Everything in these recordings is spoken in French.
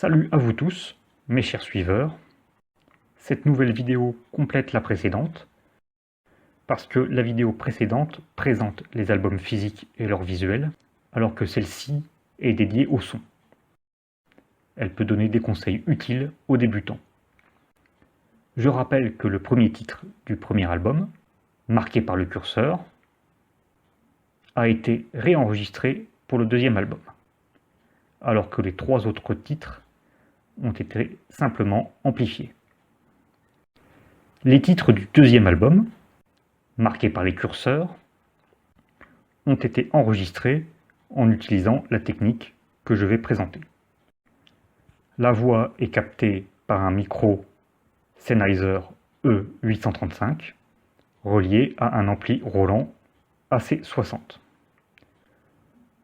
Salut à vous tous, mes chers suiveurs. Cette nouvelle vidéo complète la précédente, parce que la vidéo précédente présente les albums physiques et leurs visuels, alors que celle-ci est dédiée au son. Elle peut donner des conseils utiles aux débutants. Je rappelle que le premier titre du premier album, marqué par le curseur, a été réenregistré pour le deuxième album, alors que les trois autres titres ont été simplement amplifiés. Les titres du deuxième album, marqués par les curseurs, ont été enregistrés en utilisant la technique que je vais présenter. La voix est captée par un micro Sennheiser E835 relié à un ampli Roland AC60.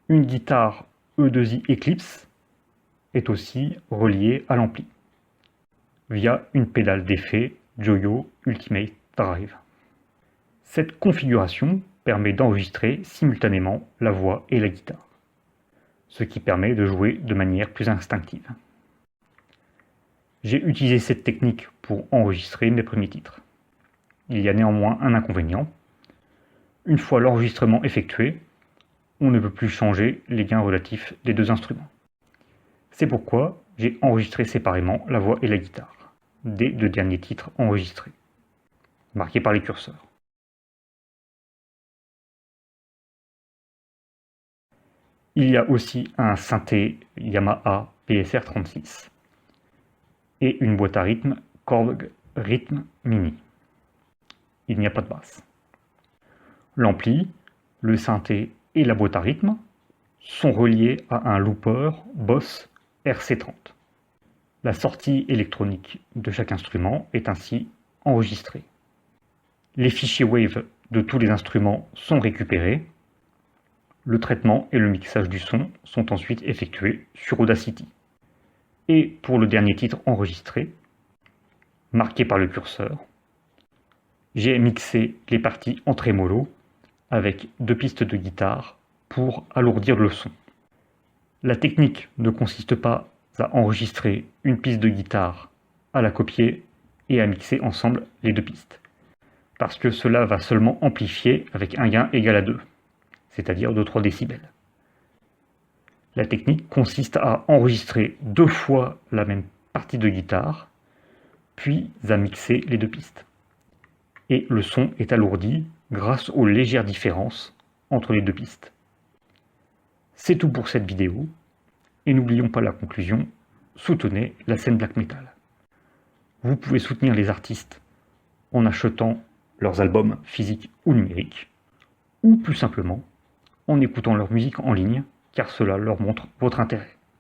Une guitare E2i Eclipse est aussi reliée à l'ampli via une pédale d'effet Joyo Ultimate Drive. Cette configuration permet d'enregistrer simultanément la voix et la guitare, ce qui permet de jouer de manière plus instinctive. J'ai utilisé cette technique pour enregistrer mes premiers titres. Il y a néanmoins un inconvénient. Une fois l'enregistrement effectué, on ne peut plus changer les gains relatifs des deux instruments. C'est pourquoi j'ai enregistré séparément la voix et la guitare des deux derniers titres enregistrés, marqués par les curseurs. Il y a aussi un synthé Yamaha PSR36 et une boîte à rythme Korg Rhythm Mini. Il n'y a pas de basse. L'ampli, le synthé et la boîte à rythme sont reliés à un looper Boss RC30. La sortie électronique de chaque instrument est ainsi enregistrée. Les fichiers WAV de tous les instruments sont récupérés. Le traitement et le mixage du son sont ensuite effectués sur Audacity. Et pour le dernier titre enregistré, marqué par le curseur, j'ai mixé les parties en trémolo avec 2 pistes de guitare pour alourdir le son. La technique ne consiste pas à enregistrer une piste de guitare, à la copier et à mixer ensemble les 2 pistes, parce que cela va seulement amplifier avec un gain égal à 2, c'est-à-dire de 3 décibels. La technique consiste à enregistrer 2 fois la même partie de guitare, puis à mixer les 2 pistes. Et le son est alourdi grâce aux légères différences entre les 2 pistes. C'est tout pour cette vidéo, et n'oublions pas la conclusion, soutenez la scène black metal. Vous pouvez soutenir les artistes en achetant leurs albums physiques ou numériques, ou plus simplement en écoutant leur musique en ligne, car cela leur montre votre intérêt.